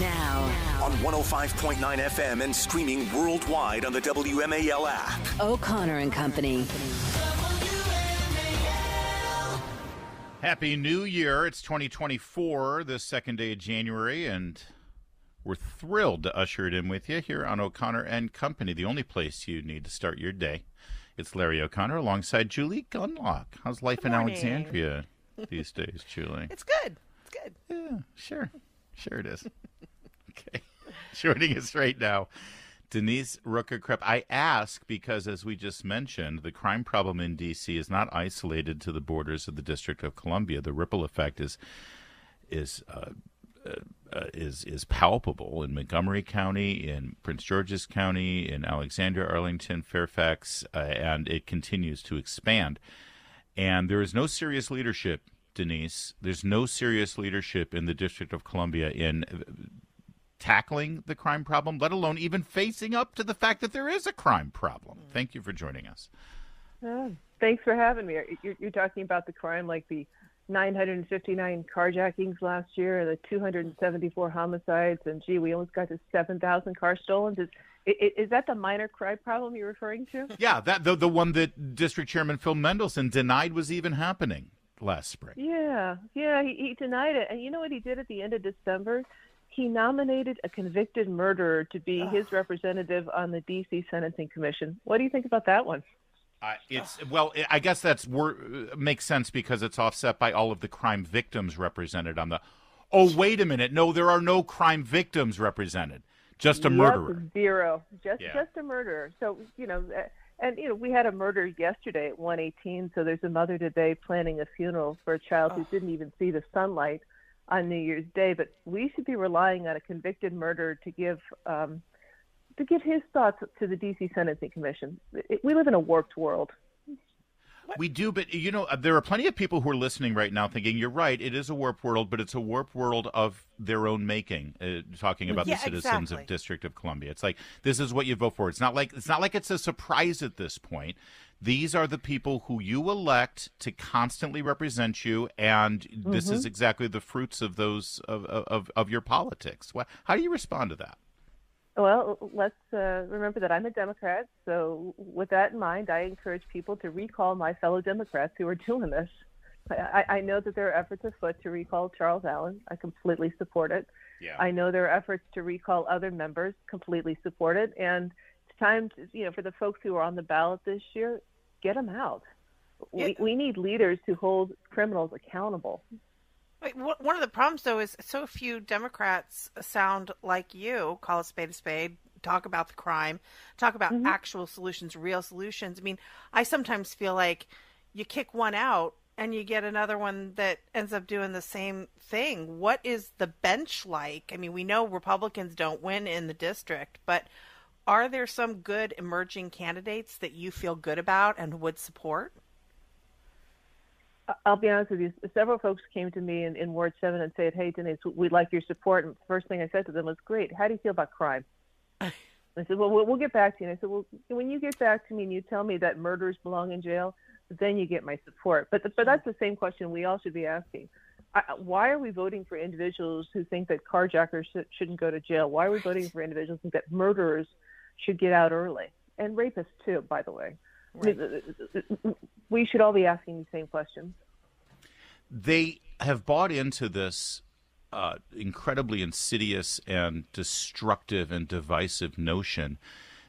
Now on 105.9 FM and streaming worldwide on the WMAL app. O'Connor and Company. Happy New Year. It's 2024, the second day of January, and we're thrilled to usher it in with you here on O'Connor and Company, the only place you need to start your day. It's Larry O'Connor alongside Julie Gunlock. How's life in Alexandria these days, Julie? It's good. It's good. Yeah, sure. Sure it is. Okay. Joining us right now, Denise Rucker Krepp. I ask because, as we just mentioned, the crime problem in D.C. is not isolated to the borders of the District of Columbia. The ripple effect is palpable in Montgomery County, in Prince George's County, in Alexandria, Arlington, Fairfax, and it continues to expand. And there is no serious leadership, Denise. There's no serious leadership in the District of Columbia in tackling the crime problem, let alone even facing up to the fact that there is a crime problem. Thank you for joining us. Thanks for having me. You're talking about the crime like the 959 carjackings last year and the 274 homicides, and gee, we almost got to 7,000 cars stolen. Is that the minor crime problem you're referring to? Yeah, that the one that District Chairman Phil Mendelson denied was even happening last spring. Yeah, he denied it. And you know what he did at the end of December? He nominated a convicted murderer to be his representative on the D.C. Sentencing Commission. What do you think about that one? I guess that's makes sense because it's offset by all of the crime victims represented on the. Oh, wait a minute! No, there are no crime victims represented. Just a murderer. Zero. Just a murderer. So and we had a murder yesterday at 1:18. So there's a mother today planning a funeral for a child who didn't even see the sunlight on New Year's Day. But we should be relying on a convicted murderer to give his thoughts to the D.C. Sentencing Commission. We live in a warped world. We do, but there are plenty of people who are listening right now thinking, you're right, it is a warped world, but it's a warped world of their own making, talking about the citizens of District of Columbia. It's like, this is what you vote for. It's not like it's a surprise at this point. These are the people who you elect to constantly represent you, and this is exactly the fruits of those of your politics. How do you respond to that? Well, let's remember that I'm a Democrat, so with that in mind, I encourage people to recall my fellow Democrats who are doing this. I know that there are efforts afoot to recall Charles Allen. I completely support it. Yeah. I know there are efforts to recall other members, completely support it. And it's time to, for the folks who are on the ballot this year, get them out. We need leaders who hold criminals accountable. One of the problems, though, is so few Democrats sound like you, call a spade, talk about the crime, talk about actual solutions, real solutions. I mean, I sometimes feel like you kick one out and you get another one that ends up doing the same thing. What is the bench like? I mean, we know Republicans don't win in the district, but are there some good emerging candidates that you feel good about and would support? I'll be honest with you. Several folks came to me in Ward 7 and said, hey, Denise, we'd like your support. And the first thing I said to them was, great. How do you feel about crime? I said, well, we'll get back to you. And I said, well, when you get back to me and you tell me that murderers belong in jail, then you get my support. But that's the same question we all should be asking. Why are we voting for individuals who think that carjackers shouldn't go to jail? Why are we voting for individuals who think that murderers should get out early? And rapists, too, by the way. Right. We should all be asking the same questions. They have bought into this incredibly insidious and destructive and divisive notion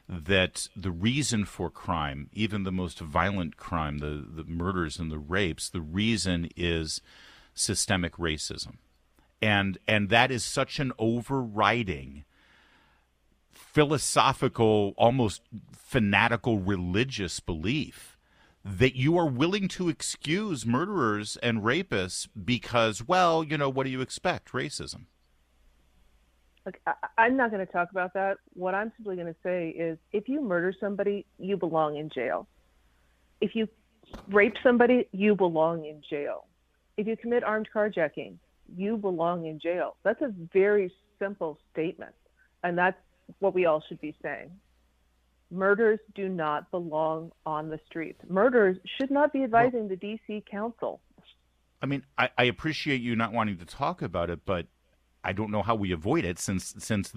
that the reason for crime, even the most violent crime, the murders and the rapes, the reason is systemic racism. And that is such an overriding philosophical, almost fanatical religious belief that you are willing to excuse murderers and rapists because, well, what do you expect? Racism. Look, I'm not going to talk about that. What I'm simply going to say is if you murder somebody, you belong in jail. If you rape somebody, you belong in jail. If you commit armed carjacking, you belong in jail. That's a very simple statement, and that's what we all should be saying. Murderers do not belong on the streets. Murderers should not be advising the D.C. Council. I mean, I appreciate you not wanting to talk about it, but I don't know how we avoid it since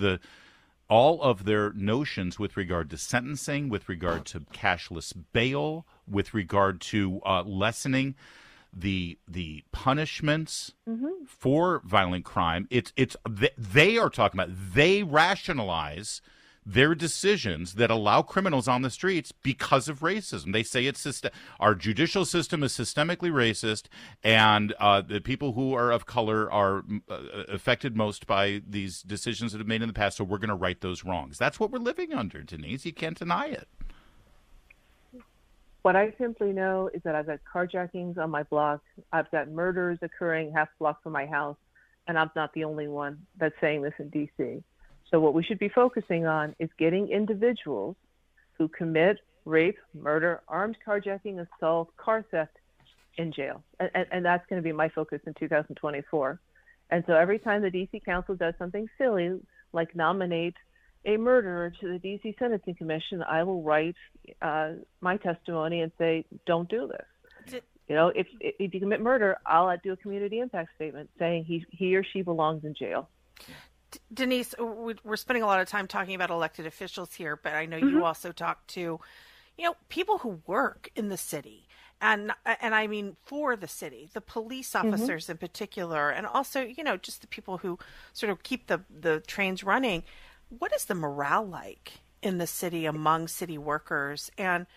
all of their notions with regard to sentencing, with regard to cashless bail, with regard to lessening the punishments for violent crime. They are talking about, they rationalize their decisions that allow criminals on the streets because of racism. They say our judicial system is systemically racist, and the people who are of color are affected most by these decisions that have been made in the past, so we're going to right those wrongs. That's what we're living under, Denise. You can't deny it. What I simply know is that I've got carjackings on my block. I've got murders occurring half block from my house, and I'm not the only one that's saying this in D.C. So what we should be focusing on is getting individuals who commit rape, murder, armed carjacking, assault, car theft in jail. And that's going to be my focus in 2024. And so every time the D.C. Council does something silly, like nominate a murderer to the D.C. Sentencing Commission, I will write my testimony and say, don't do this. If you commit murder, I'll do a community impact statement saying he or she belongs in jail. Denise, we're spending a lot of time talking about elected officials here, but I know you also talk to, people who work in the city, and I mean for the city, the police officers in particular, and also, just the people who sort of keep the trains running. What is the morale like in the city among city workers, and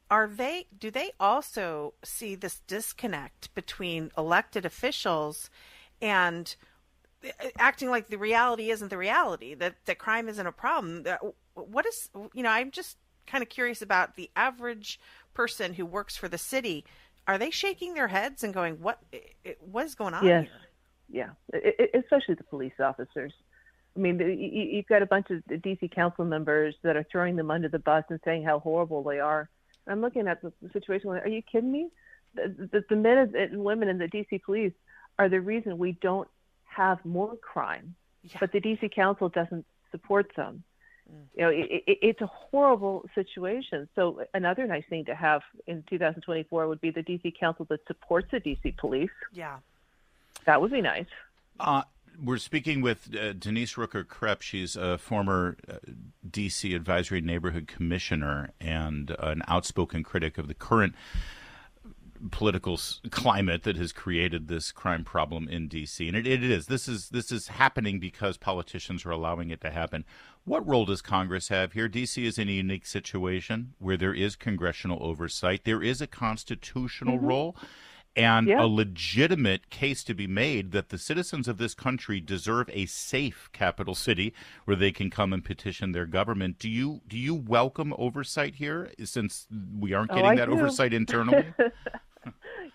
do they also see this disconnect between elected officials and acting like the reality isn't the reality, that crime isn't a problem? I'm just kind of curious about the average person who works for the city. Are they shaking their heads and going, what is going on here? Yeah, especially the police officers. I mean, you've got a bunch of D.C. council members that are throwing them under the bus and saying how horrible they are. I'm looking at the situation like, are you kidding me? The men and women in the D.C. police are the reason we don't have more crime, but the D.C. Council doesn't support them. It's a horrible situation. So another nice thing to have in 2024 would be the D.C. Council that supports the D.C. police. Yeah, that would be nice. We're speaking with Denise Rucker Krepp. She's a former D.C. Advisory Neighborhood Commissioner and an outspoken critic of the current political climate that has created this crime problem in D.C. And it is. This is happening because politicians are allowing it to happen. What role does Congress have here? D.C. is in a unique situation where there is congressional oversight. There is a constitutional role and a legitimate case to be made that the citizens of this country deserve a safe capital city where they can come and petition their government. Do you welcome oversight here, since we aren't getting that oversight internally?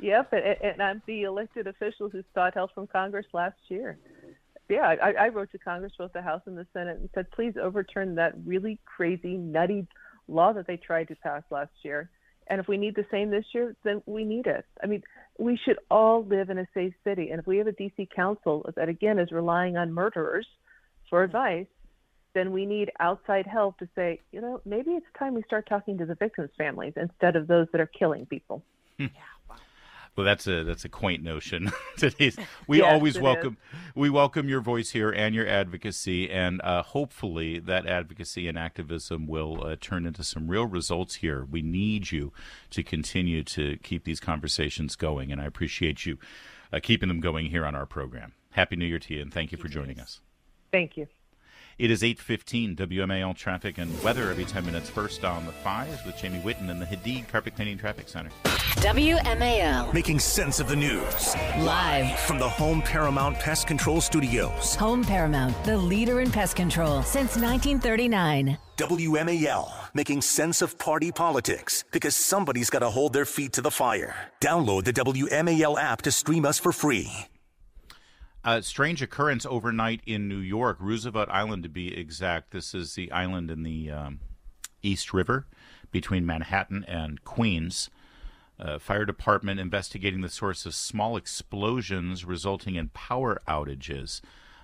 Yep, and I'm the elected official who sought help from Congress last year. Yeah, I wrote to Congress, both the House and the Senate, and said, please overturn that really crazy, nutty law that they tried to pass last year. And if we need the same this year, then we need it. I mean, we should all live in a safe city. And if we have a D.C. council that, again, is relying on murderers for advice, then we need outside help to say, maybe it's time we start talking to the victims' families instead of those that are killing people. Well, that's a quaint notion. We always welcome your voice here and your advocacy, and hopefully that advocacy and activism will turn into some real results here. We need you to continue to keep these conversations going, and I appreciate you keeping them going here on our program. Happy New Year to you, and thank you for joining us. Thank you. It is 8:15, WMAL Traffic and Weather every 10 minutes. First on the 5s with Jamie Whitten in the Hadid Carpet Cleaning Traffic Center. WMAL. Making sense of the news. Live from the Home Paramount Pest Control Studios. Home Paramount, the leader in pest control since 1939. WMAL. Making sense of party politics, because somebody's got to hold their feet to the fire. Download the WMAL app to stream us for free. Strange occurrence overnight in New York, Roosevelt Island to be exact. This is the island in the East River between Manhattan and Queens. Fire department investigating the source of small explosions resulting in power outages.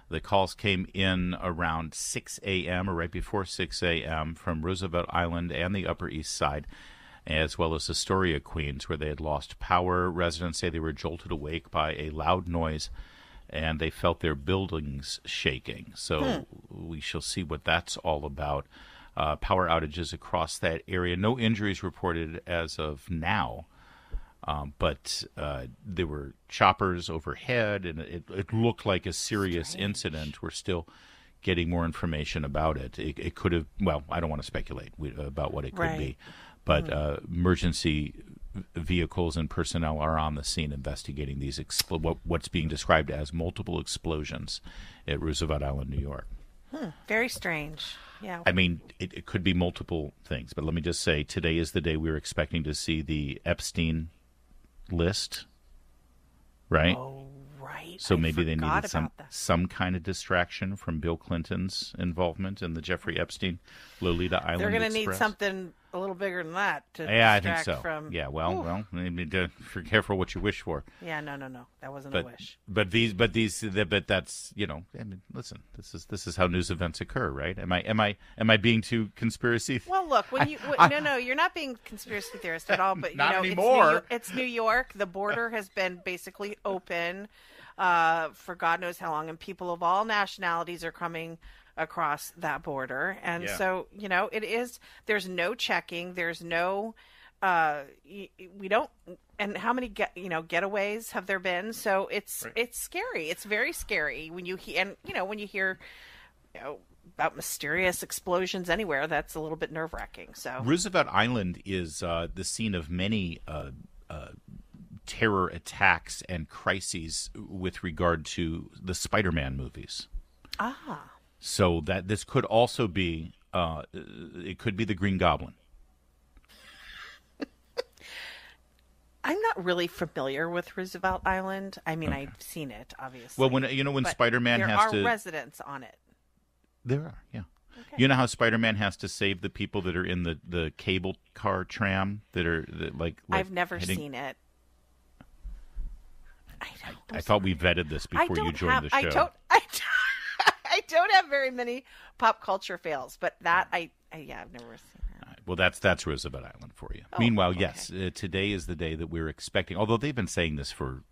The calls came in around 6 a.m. or right before 6 a.m. from Roosevelt Island and the Upper East Side, as well as Astoria, Queens, where they had lost power. Residents say they were jolted awake by a loud noise and they felt their buildings shaking. So we shall see what that's all about. Power outages across that area. No injuries reported as of now, but there were choppers overhead, and it looked like a serious incident. We're still getting more information about it. It could have, well, I don't want to speculate about what it could be, but emergency vehicles and personnel are on the scene investigating these what's being described as multiple explosions at Roosevelt Island, New York. Very strange. Yeah. I mean, it could be multiple things, but let me just say, today is the day we were expecting to see the Epstein list, right? Oh, right. So maybe they needed some kind of distraction from Bill Clinton's involvement in the Jeffrey Epstein Lolita Island They're going to Express. need something a little bigger than that to I think distract so. from... Yeah, well, be careful what you wish for. Yeah, no. That wasn't a wish. But that's, I mean, listen, this is how news events occur, right? Am I being too conspiracy? Well, look, no, you're not being conspiracy theorist at all, but not anymore. It's New York. The border has been basically open for God knows how long, and people of all nationalities are coming across that border, and so it is. There's no checking. There's no. We don't. And how many getaways have there been? So it's scary. It's very scary when you hear about mysterious explosions anywhere. That's a little bit nerve wracking. So Roosevelt Island is the scene of many terror attacks and crises with regard to the Spider-Man movies. Ah. So that this could also be, it could be the Green Goblin. I'm not really familiar with Roosevelt Island. I mean, I've seen it, obviously. Well, when Spider-Man has to... There are residents on it. There are, yeah. Okay. You know how Spider-Man has to save the people that are in the cable car tram like I've never seen it. I thought we vetted this before you joined the show. I don't have very many pop culture fails, but that I've never seen that. Right. Well, that's Roosevelt Island for you. Oh, Meanwhile, okay. yes, today is the day that we're expecting, although they've been saying this for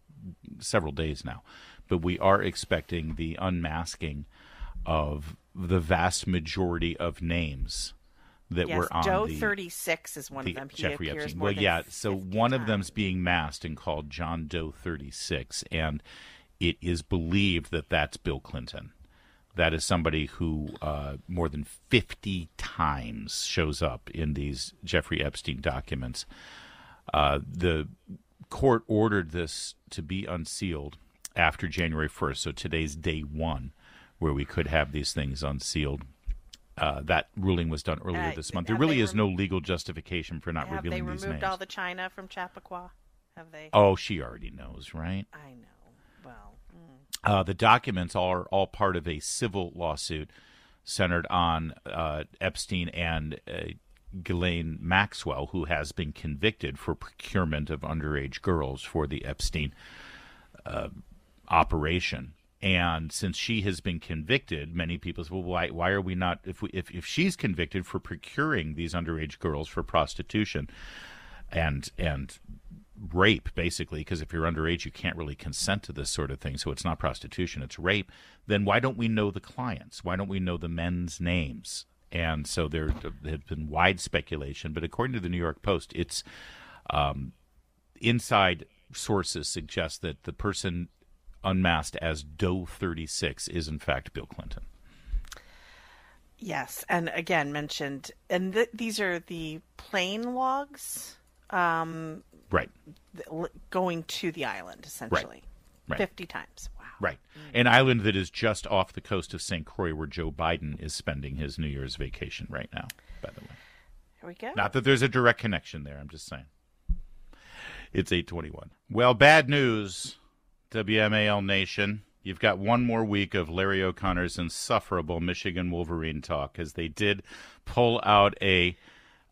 several days now, but we are expecting the unmasking of the vast majority of names that were on Doe 36 is one of them. Jeffrey Epstein. Well, yeah, so one of them's being masked and called John Doe 36, and it is believed that that's Bill Clinton. That is somebody who more than 50 times shows up in these Jeffrey Epstein documents. The court ordered this to be unsealed after January 1st, so today's day one, where we could have these things unsealed. That ruling was done earlier this month. There really is no legal justification for not revealing these names. Have they removed all the China from Chappaqua? Have they? Oh, she already knows, right? I know. Well... The documents are all part of a civil lawsuit centered on Epstein and Ghislaine Maxwell, who has been convicted for procurement of underage girls for the Epstein operation. And since she has been convicted, many people say, well, why are we not, if she's convicted for procuring these underage girls for prostitution and rape, basically, because if you're underage, you can't really consent to this sort of thing, so it's not prostitution, it's rape, then why don't we know the clients? Why don't we know the men's names? And so there has been wide speculation, but according to the New York Post, it's inside sources suggest that the person unmasked as Doe 36 is in fact Bill Clinton. Yes, and again mentioned, and these are the plane logs. Right. Going to the island, essentially. Right. 50 times. Wow. Right. An island that is just off the coast of St. Croix, where Joe Biden is spending his New Year's vacation right now, by the way. Here we go. Not that there's a direct connection there, I'm just saying. It's 8:21. Well, bad news, WMAL Nation. You've got one more week of Larry O'Connor's insufferable Michigan Wolverine talk, as they did pull out a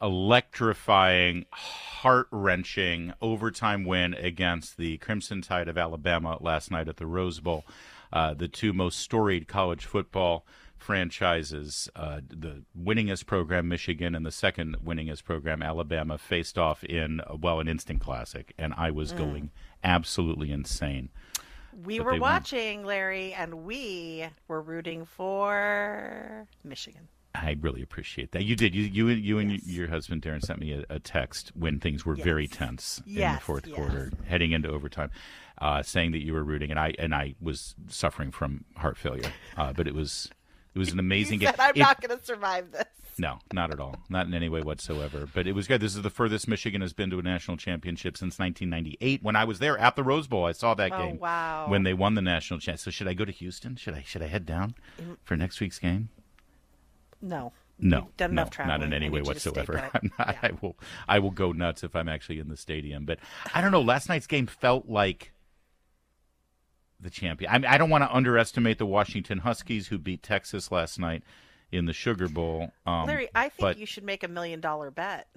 electrifying, heart-wrenching overtime win against the Crimson Tide of Alabama last night at the Rose Bowl. The two most storied college football franchises, the winningest program, Michigan, and the second winningest program, Alabama, faced off in, an instant classic, and I was going absolutely insane. We were watching, Larry, and we were rooting for Michigan. I really appreciate that. You did. You and your husband, Darren, sent me a text when things were very tense in the fourth quarter, heading into overtime, saying that you were rooting, and I was suffering from heart failure. But it was an amazing game. I'm not going to survive this. No, not at all. Not in any way whatsoever. But it was good. This is the furthest Michigan has been to a national championship since 1998. When I was there at the Rose Bowl, I saw that game. Wow. When they won the national championship. So should I go to Houston? Should I head down for next week's game? No. No, done enough traveling. Not in any way whatsoever. Yeah. I will go nuts if I'm actually in the stadium. But I don't know. Last night's game felt like the champion. I don't want to underestimate the Washington Huskies, who beat Texas last night in the Sugar Bowl. Larry, I think you should make $1 million bet.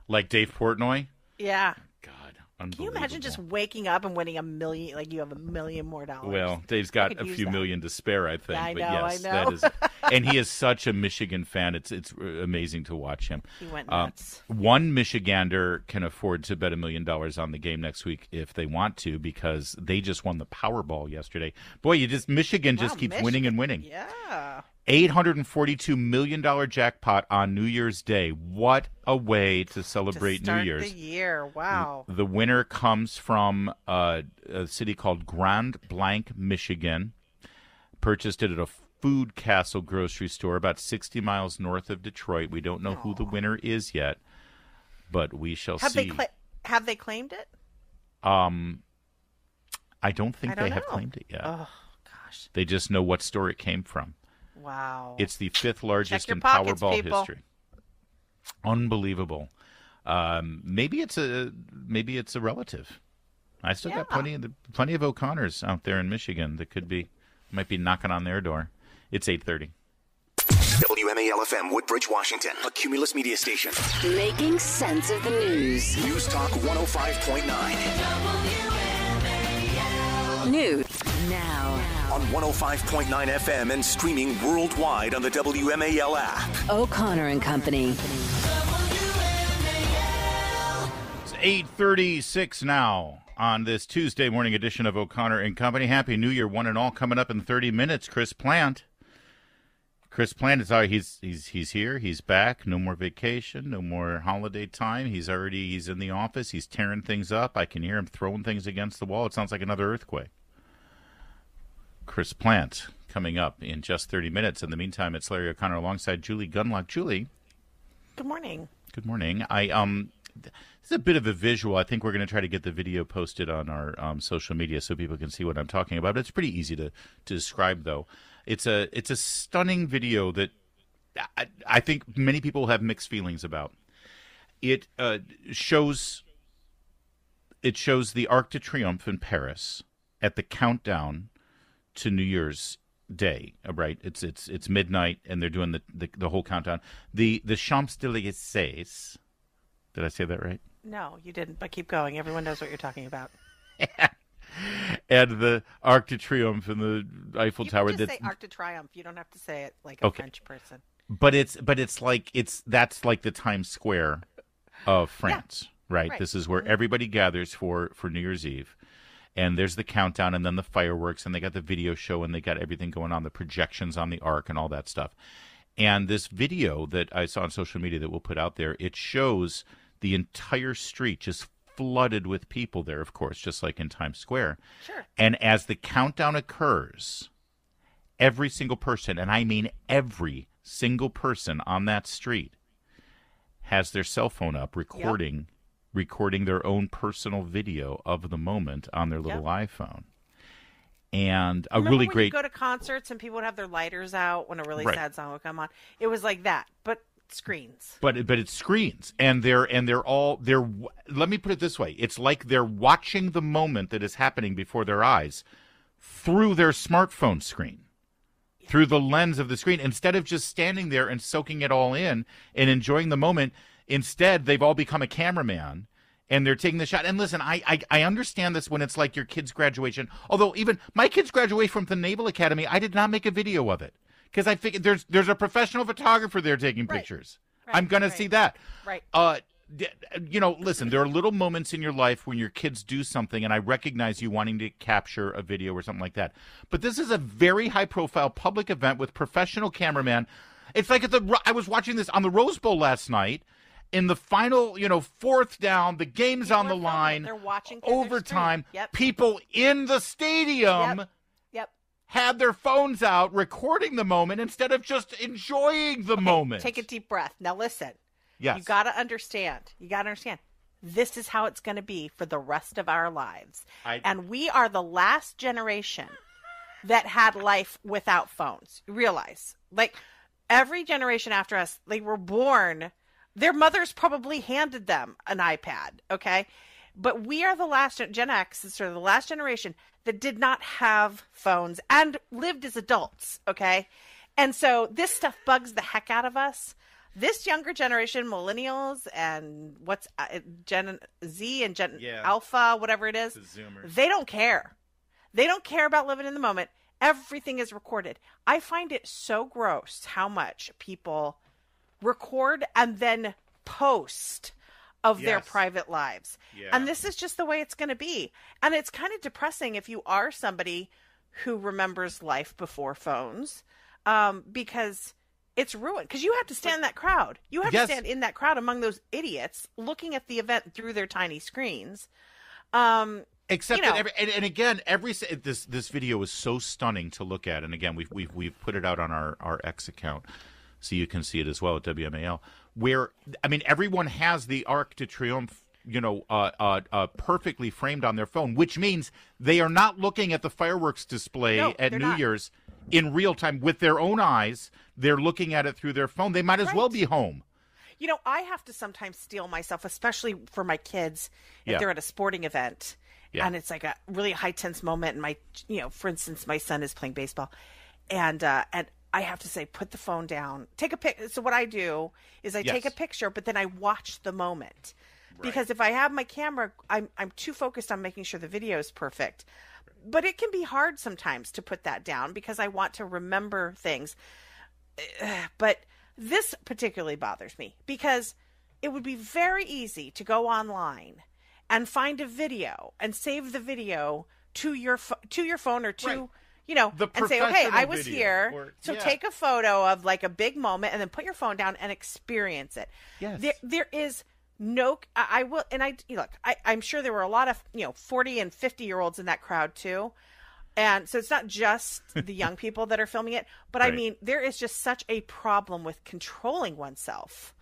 Like Dave Portnoy? Yeah. God. Can you imagine just waking up and winning $1 million? Like you have $1 million more dollars. Well, Dave's got a few million to spare, I think. Yeah, I know. That is, and he is such a Michigan fan. It's amazing to watch him. He went nuts. One Michigander can afford to bet $1 million on the game next week if they want to, because they just won the Powerball yesterday. Boy, Michigan just keeps winning and winning. Yeah. $842 million jackpot on New Year's Day. What a way to celebrate New Year's. The year. Wow. The winner comes from a city called Grand Blanc, Michigan. Purchased it at a Food Castle grocery store about 60 miles north of Detroit. We don't know who the winner is yet, but we shall see. Have they claimed it? I don't think they have claimed it yet. Oh, gosh. They just know what store it came from. Wow. It's the fifth largest in pockets, Powerball people. history. Unbelievable. Maybe it's a relative. I still got plenty of O'Connors out there in Michigan that might be knocking on their door. It's 8:30. WMAL-FM, Woodbridge, Washington, a Cumulus media station. Making sense of the news. News Talk 105.9. News now. On 105.9 FM and streaming worldwide on the WMAL app. O'Connor and Company. It's 8:36 now on this Tuesday morning edition of O'Connor and Company. Happy New Year, one and all. Coming up in 30 minutes, Chris Plant. Chris Plant is out. He's here. He's back. No more vacation. No more holiday time. He's in the office. He's tearing things up. I can hear him throwing things against the wall. It sounds like another earthquake. Chris Plant coming up in just 30 minutes. In the meantime, it's Larry O'Connor alongside Julie Gunlock. Julie. Good morning. Good morning. This is a bit of a visual. I think we're going to try to get the video posted on our social media so people can see what I'm talking about. It's pretty easy to describe, though. It's a stunning video that I think many people have mixed feelings about. It shows the Arc de Triomphe in Paris at the countdown to New Year's Day, right? It's midnight, and they're doing the whole countdown. The Champs-Élysées. Did I say that right? No, you didn't, but keep going. Everyone knows what you're talking about. And the Arc de Triomphe and the Eiffel Tower. You can just say Arc de Triomphe. You don't have to say it like a French person. But that's like the Times Square of France, right? This is where everybody gathers for New Year's Eve. And there's the countdown and then the fireworks, and they got the video show, and they got everything going on, the projections on the Arc and all that stuff. And this video that I saw on social media that we'll put out there, it shows the entire street just flooded with people there, of course, just like in Times Square. Sure. And as the countdown occurs, every single person, and I mean every single person on that street, has their cell phone up recording their own personal video of the moment on their little iPhone. And Remember when you go to concerts and people would have their lighters out when a really sad song would come on? It was like that, but screens. But it's screens, and they're let me put it this way: it's like they're watching the moment that is happening before their eyes through their smartphone screen, through the lens of the screen, instead of just standing there and soaking it all in and enjoying the moment. Instead, they've all become a cameraman, and they're taking the shot. And listen, I understand this when it's like your kid's graduation. Although even my kid's graduation from the Naval Academy, I did not make a video of it because I figured there's a professional photographer there taking pictures. I'm going to see that. Right. listen, there are little moments in your life when your kids do something, and I recognize you wanting to capture a video or something like that. But this is a very high-profile public event with professional cameraman. It's like I was watching this on the Rose Bowl last night. In the final, fourth down, the game's on the line. They're watching overtime. Yep. People in the stadium had their phones out recording the moment instead of just enjoying the moment. Take a deep breath. Now listen. Yes. You got to understand. This is how it's going to be for the rest of our lives. And we are the last generation that had life without phones. Realize, every generation after us, they were born. Their mothers probably handed them an iPad, okay? But we are the last, Gen X is sort of the last generation that did not have phones and lived as adults, okay? And so this stuff bugs the heck out of us. This younger generation, millennials and what's Gen Z and Gen Alpha, whatever it is, the Zoomers. They don't care. They don't care about living in the moment. Everything is recorded. I find it so gross how much people record and then post of their private lives. Yeah. And this is just the way it's going to be. And it's kind of depressing if you are somebody who remembers life before phones, because it's ruined. Because you have to stand in that crowd. You have to stand in that crowd among those idiots looking at the event through their tiny screens. Except that this video is so stunning to look at. And again, we've put it out on our X account, so you can see it as well at WMAL, where, everyone has the Arc de Triomphe, perfectly framed on their phone, which means they are not looking at the fireworks display at New Year's in real time with their own eyes. They're looking at it through their phone. They might as well be home. I have to sometimes steel myself, especially for my kids, if they're at a sporting event. Yeah. And it's like a really high tense moment. And for instance, my son is playing baseball, and I have to say, put the phone down, take a pic. So what I do is I take a picture, but then I watch the moment, because if I have my camera, I'm too focused on making sure the video is perfect. But it can be hard sometimes to put that down because I want to remember things. But this particularly bothers me because it would be very easy to go online and find a video and save the video to your phone or to and say, okay, I was here. Take a photo of like a big moment and then put your phone down and experience it. Yes. There is no, I'm sure there were a lot of, 40 and 50-year-olds in that crowd too. And so it's not just the young people that are filming it, but there is just such a problem with controlling oneself.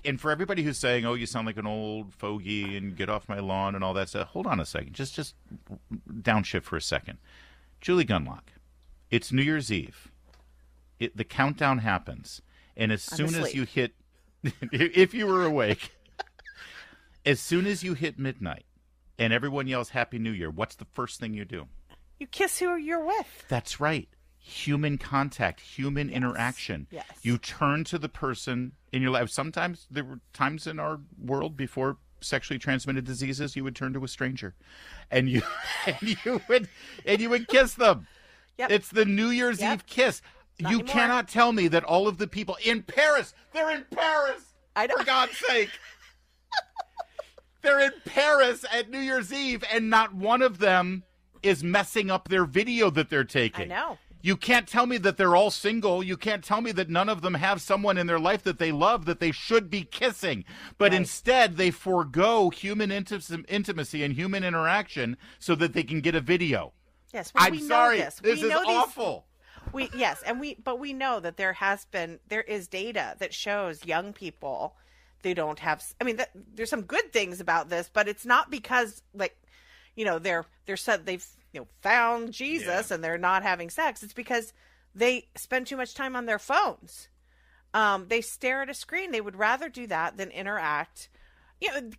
And for everybody who's saying, oh, you sound like an old fogey and get off my lawn and all that stuff, hold on a second. Just downshift for a second. Julie Gunlock, it's New Year's Eve. The countdown happens. And as soon as you hit, if you were awake, as soon as you hit midnight and everyone yells Happy New Year, what's the first thing you do? You kiss who you're with. That's right. Human contact, human interaction. Yes. You turn to the person in your life. Sometimes there were times in our world before sexually transmitted diseases, you would turn to a stranger, and you would kiss them. Yep. It's the New Year's Eve kiss. Not you anymore. cannot tell me that all of the people in Paris, they're in Paris. I know. For God's sake. They're in Paris at New Year's Eve, and not one of them is messing up their video that they're taking. I know. You can't tell me that they're all single. You can't tell me that none of them have someone in their life that they love that they should be kissing. But instead, they forego human intimacy and human interaction so that they can get a video. Yes, I'm sorry. This is awful. But we know that there is data that shows young people, they don't have. There's some good things about this, but it's not because they're said they've found Jesus and they're not having sex. It's because they spend too much time on their phones. They stare at a screen. They would rather do that than interact.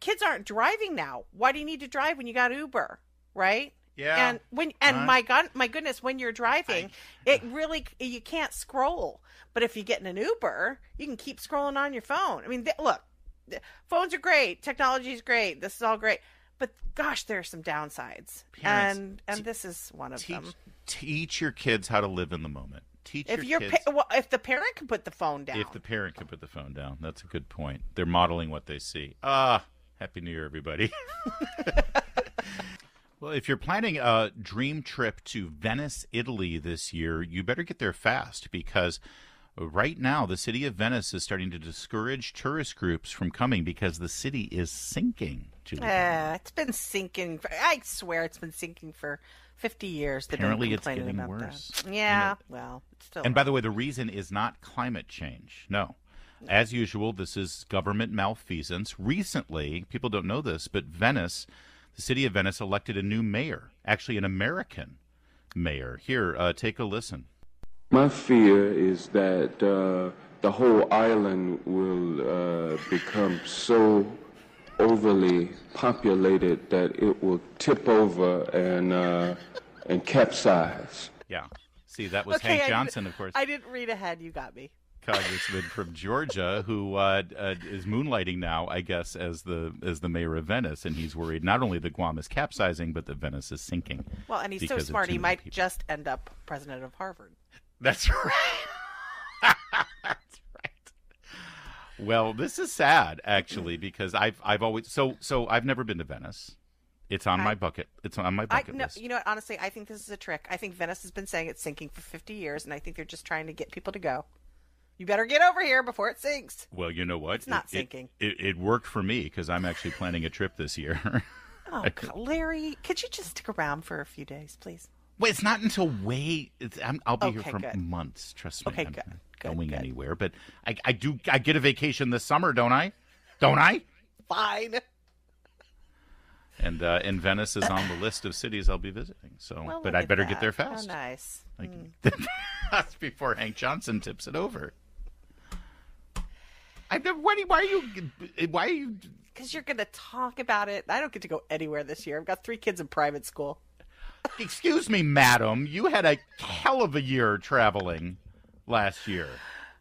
Kids aren't driving now. Why do you need to drive when you got Uber, right? Yeah. And my goodness, when you're driving, you can't scroll. But if you get in an Uber, you can keep scrolling on your phone. Look, phones are great. Technology is great. This is all great. But gosh, there are some downsides, Parents, and this is one of them. Teach your kids how to live in the moment. Teach if your kids. If the parent can put the phone down. If the parent can put the phone down. That's a good point. They're modeling what they see. Happy New Year, everybody. Well, if you're planning a dream trip to Venice, Italy this year, you better get there fast because right now the city of Venice is starting to discourage tourist groups from coming because the city is sinking. It's been sinking. I swear it's been sinking for 50 years. Apparently it's getting worse. That. Yeah, well, it's still. And by the way, the reason is not climate change. No. As usual, this is government malfeasance. Recently, people don't know this, but Venice, the city of Venice, elected a new mayor, actually an American mayor. Here, take a listen. My fear is that the whole island will become so overly populated that it will tip over and capsize. Yeah. See, that was Hank Johnson, of course. I didn't read ahead. You got me. Congressman from Georgia who is moonlighting now, I guess, as the mayor of Venice, and he's worried not only that Guam is capsizing, but that Venice is sinking. Well, and he's so smart, he might just end up president of Harvard. That's right. That's right. Well, this is sad, actually, because I've always so I've never been to Venice. It's on my bucket. It's on my bucket list. You know what? Honestly, I think this is a trick. I think Venice has been saying it's sinking for 50 years, and I think they're just trying to get people to go. You better get over here before it sinks. Well, you know what? It's not sinking. It worked for me because I'm actually planning a trip this year. Oh, God, Larry, could you just stick around for a few days, please? Wait, it's not until I'll be here for months. Trust me. Okay, I'm good. Not going anywhere, but I get a vacation this summer, don't I? Don't I? Fine. And Venice is on the list of cities I'll be visiting. So, but I better get there fast. How nice. That's before Hank Johnson tips it over. Why are you? Because you're going to talk about it. I don't get to go anywhere this year. I've got 3 kids in private school. Excuse me, madam. You had a hell of a year traveling last year.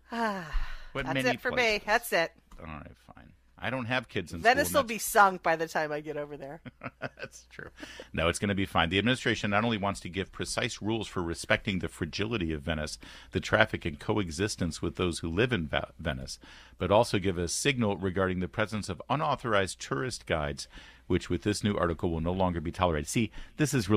That's it for me. That's it. All right, fine. I don't have kids in Venice school. will be sunk by the time I get over there. That's true. No, it's going to be fine. The administration not only wants to give precise rules for respecting the fragility of Venice, the traffic and coexistence with those who live in Venice, but also give a signal regarding the presence of unauthorized tourist guides, which with this new article will no longer be tolerated. See, this is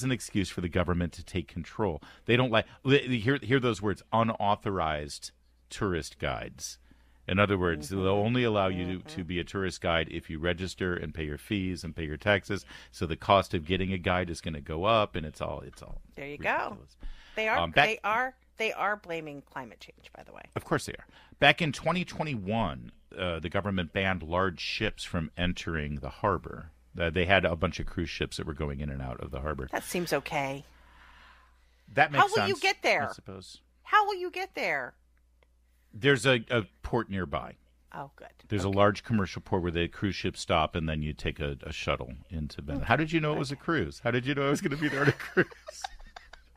an excuse for the government to take control. They don't hear those words, unauthorized tourist guides. In other words, they'll only allow you to be a tourist guide if you register and pay your fees and pay your taxes. So the cost of getting a guide is going to go up, and it's all. There you ridiculous. Go. They are blaming climate change, by the way. Of course they are. Back in 2021, the government banned large ships from entering the harbor. They had a bunch of cruise ships that were going in and out of the harbor. That seems okay. That makes sense. How will you get there? I suppose. How will you get there? There's a port nearby. Oh, good. There's a large commercial port where the cruise ships stop, and then you take a shuttle into Venice. How did you know it was a cruise? How did you know I was going to be there on a cruise?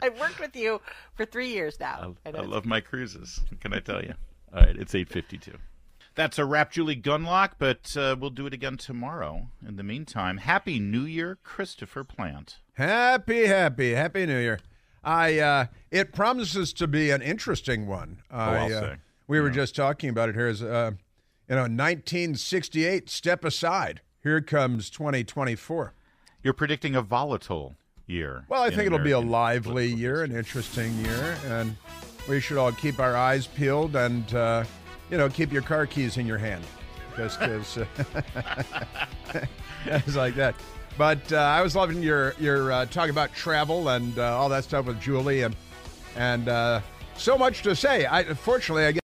I've worked with you for 3 years now. I love my cruises. What can I tell you? All right, it's 8:52. That's a wrap, Julie Gunlock, but we'll do it again tomorrow. In the meantime, Happy New Year, Christopher Plant. Happy New Year. It promises to be an interesting one. I'll say. We were just talking about it here as, 1968, step aside. Here comes 2024. You're predicting a volatile year. Well, I think it'll be a lively year, an interesting year, and we should all keep our eyes peeled and, keep your car keys in your hand. Just because it's like that. But I was loving your talk about travel and all that stuff with Julie, and so much to say. Fortunately, I get